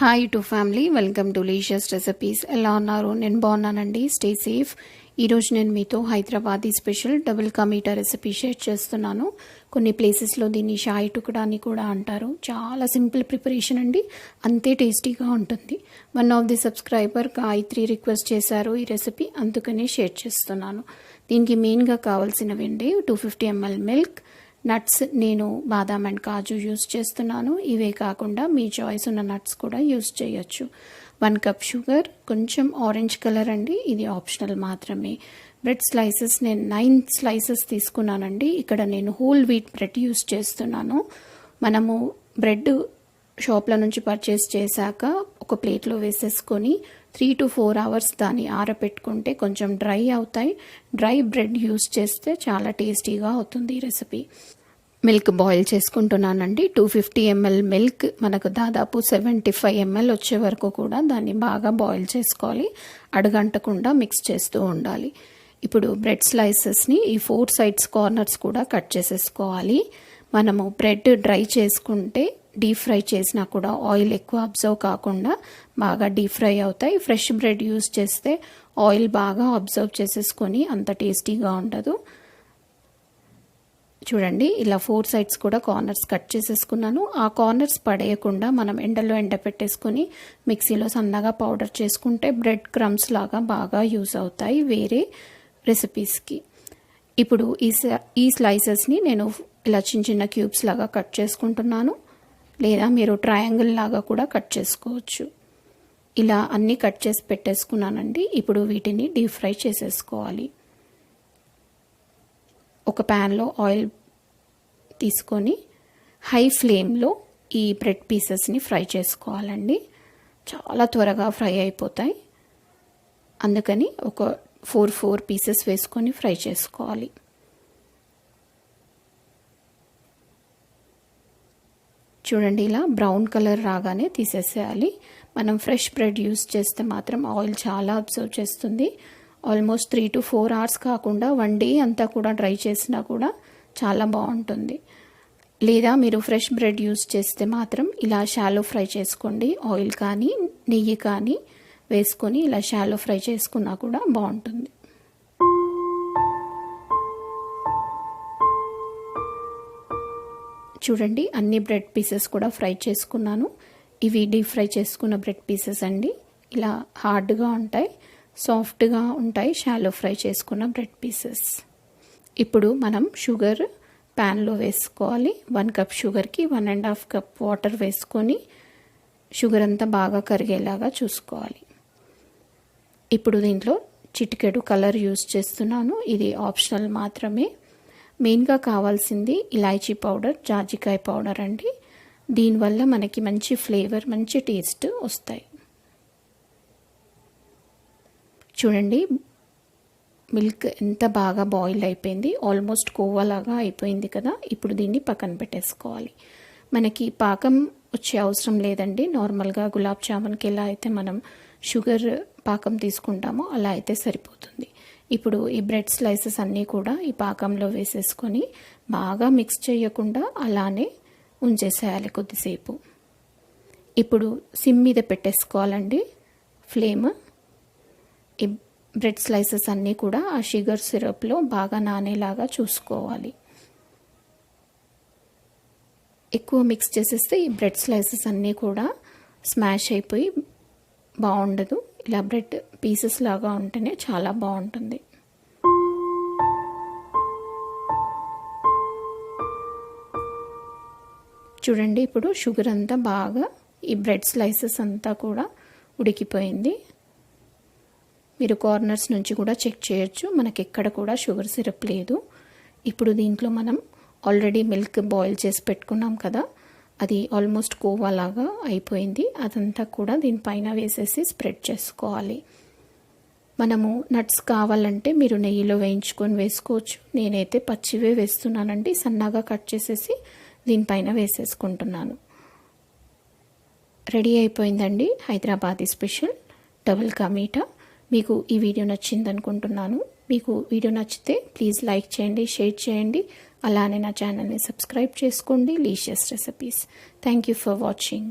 Hi to family, welcome to licious recipes. ఎలా ఉన్నారు? నేను బాగున్నానండి. Stay safe. ఈరోజు నేను మీతో Hyderabadi special double ka meetha recipe share చేస్తున్నాను. కొన్ని ప్లేసెస్లో దీన్ని షాయి టుకడా అని కూడా అంటారు. చాలా సింపుల్ ప్రిపరేషన్ అండి, అంతే టేస్టీగా ఉంటుంది. One of the subscriber Gayatri request చేశారు ఈ రెసిపీ, అందుకనే షేర్ చేస్తున్నాను. దీనికి మెయిన్గా కావాల్సినవి అండి 250 ml మిల్క్, నట్స్ నేను బాదాం అండ్ కాజు యూస్ చేస్తున్నాను. ఇవే కాకుండా మీ చాయిస్ ఉన్న నట్స్ కూడా యూస్ చేయొచ్చు. 1 కప్ షుగర్, కొంచెం ఆరెంజ్ కలర్ అండి, ఇది ఆప్షనల్ మాత్రమే. బ్రెడ్ స్లైసెస్ నేను 9 స్లైసెస్ తీసుకున్నానండి. ఇక్కడ నేను హోల్ వీట్ బ్రెడ్ యూస్ చేస్తున్నాను. మనము బ్రెడ్ షాప్ల నుంచి పర్చేస్ చేశాక ఒక ప్లేట్లో వేసేసుకొని 3 to 4 అవర్స్ దాన్ని ఆరబెట్టుకుంటే కొంచెం డ్రై అవుతాయి. డ్రై బ్రెడ్ యూస్ చేస్తే చాలా టేస్టీగా అవుతుంది ఈ రెసిపీ. మిల్క్ బాయిల్ చేసుకుంటున్నానండి. 250 ml మిల్క్ మనకు దాదాపు 75 ml వచ్చే వరకు కూడా దాన్ని బాగా బాయిల్ చేసుకోవాలి. అడుగంటకుండా మిక్స్ చేస్తూ ఉండాలి. ఇప్పుడు బ్రెడ్ స్లైసెస్ని ఈ 4 సైడ్స్ కార్నర్స్ కూడా కట్ చేసేసుకోవాలి. మనము బ్రెడ్ డ్రై చేసుకుంటే డీప్ ఫ్రై చేసినా కూడా ఆయిల్ ఎక్కువ అబ్జర్వ్ కాకుండా బాగా డీప్ ఫ్రై అవుతాయి. ఫ్రెష్ బ్రెడ్ యూస్ చేస్తే ఆయిల్ బాగా అబ్జర్వ్ చేసేసుకొని అంత టేస్టీగా ఉండదు. చూడండి, ఇలా 4 సైడ్స్ కూడా కార్నర్స్ కట్ చేసేసుకున్నాను. ఆ కార్నర్స్ పడేయకుండా మనం ఎండలో ఎండపెట్టేసుకొని మిక్సీలో సన్నగా పౌడర్ చేసుకుంటే బ్రెడ్ క్రమ్స్ లాగా బాగా యూజ్ అవుతాయి వేరే రెసిపీస్కి. ఇప్పుడు ఈ స్లైసెస్ని నేను ఇలా చిన్న చిన్న క్యూబ్స్ లాగా కట్ చేసుకుంటున్నాను, లేదా మీరు ట్రయాంగిల్ లాగా కూడా కట్ చేసుకోవచ్చు. ఇలా అన్నీ కట్ చేసి పెట్టేసుకున్నానండి. ఇప్పుడు వీటిని డీప్ ఫ్రై చేసేసుకోవాలి. ఒక ప్యాన్లో ఆయిల్ తీసుకొని హై ఫ్లేమ్లో ఈ బ్రెడ్ పీసెస్ని ఫ్రై చేసుకోవాలండి. చాలా త్వరగా ఫ్రై అయిపోతాయి, అందుకని ఒక 4 పీసెస్ వేసుకొని ఫ్రై చేసుకోవాలి. చూడండి, ఇలా బ్రౌన్ కలర్ రాగానే తీసేసేయాలి. మనం ఫ్రెష్ బ్రెడ్ యూస్ చేస్తే మాత్రం ఆయిల్ చాలా అబ్జర్వ్ చేస్తుంది. ఆల్మోస్ట్ 3 to 4 అవర్స్ కాకుండా 1 డే అంతా కూడా డ్రై చేసినా కూడా చాలా బాగుంటుంది. లేదా మీరు ఫ్రెష్ బ్రెడ్ యూస్ చేస్తే మాత్రం ఇలా షాలో ఫ్రై చేసుకోండి. ఆయిల్ కానీ నెయ్యి కానీ వేసుకొని ఇలా షాలో ఫ్రై చేసుకున్నా కూడా బాగుంటుంది. చూడండి, అన్ని బ్రెడ్ పీసెస్ కూడా ఫ్రై చేసుకున్నాను. ఇవి డీప్ ఫ్రై చేసుకున్న బ్రెడ్ పీసెస్ అండి. ఇలా హార్డ్గా ఉంటాయి, సాఫ్ట్గా ఉంటాయి షాలో ఫ్రై చేసుకున్న బ్రెడ్ పీసెస్. ఇప్పుడు మనం షుగర్ ప్యాన్లో వేసుకోవాలి. 1 కప్ షుగర్కి 1.5 కప్ వాటర్ వేసుకొని షుగర్ అంతా బాగా కరిగేలాగా చూసుకోవాలి. ఇప్పుడు దీంట్లో చిటికెడు కలర్ యూస్ చేస్తున్నాను, ఇది ఆప్షనల్ మాత్రమే. మెయిన్గా కావాల్సింది ఇలాచీ పౌడర్, జాజికాయ పౌడర్ అండి. దీనివల్ల మనకి మంచి ఫ్లేవర్, మంచి టేస్ట్ వస్తాయి. చూడండి, మిల్క్ ఎంత బాగా బాయిల్ అయిపోయింది, ఆల్మోస్ట్ కోవాలాగా అయిపోయింది కదా. ఇప్పుడు దీన్ని పక్కన పెట్టేసుకోవాలి. మనకి పాకం వచ్చే అవసరం లేదండి. నార్మల్గా గులాబ్ జామున్కి ఎలా అయితే మనం షుగర్ పాకం తీసుకుంటామో అలా అయితే సరిపోతుంది. ఇప్పుడు ఈ బ్రెడ్ స్లైసెస్ అన్నీ కూడా ఈ పాకంలో వేసేసుకొని బాగా మిక్స్ చేయకుండా అలానే ఉంచేసేయాలి కొద్దిసేపు. ఇప్పుడు సిమ్ మీద పెట్టేసుకోవాలండి ఫ్లేమ్. ఈ బ్రెడ్ స్లైసెస్ అన్నీ కూడా ఆ షుగర్ సిరప్లో బాగా నానేలాగా చూసుకోవాలి. ఎక్కువ మిక్స్ చేసేస్తే ఈ బ్రెడ్ స్లైసెస్ అన్నీ కూడా స్మాష్ అయిపోయి బాగుండదు. ఇలా బ్రెడ్ పీసెస్ లాగా ఉంటేనే చాలా బాగుంటుంది. చూడండి, ఇప్పుడు షుగర్ అంతా బాగా ఈ బ్రెడ్ స్లైసెస్ అంతా కూడా ఉడికిపోయింది. మీరు కార్నర్స్ నుంచి కూడా చెక్ చేయొచ్చు, మనకి ఎక్కడ కూడా షుగర్ సిరప్ లేదు. ఇప్పుడు దీంట్లో మనం ఆల్రెడీ మిల్క్ బాయిల్ చేసి పెట్టుకున్నాం కదా, అది ఆల్మోస్ట్ కోవాలాగా అయిపోయింది. అదంతా కూడా దీనిపైన వేసేసి స్ప్రెడ్ చేసుకోవాలి. మనము నట్స్ కావాలంటే మీరు నెయ్యిలో వేయించుకొని వేసుకోవచ్చు. నేనైతే పచ్చివే వేస్తున్నానండి, సన్నగా కట్ చేసేసి దీనిపైన వేసేసుకుంటున్నాను. రెడీ అయిపోయిందండి హైదరాబాదీ స్పెషల్ డబుల్ కా మీఠా. మీకు ఈ వీడియో నచ్చింది అనుకుంటున్నాను. మీకు వీడియో నచ్చితే ప్లీజ్ లైక్ చేయండి, షేర్ చేయండి. అలానే నా ఛానల్ని సబ్స్క్రైబ్ చేసుకోండి, licious recipes. Thank you for watching.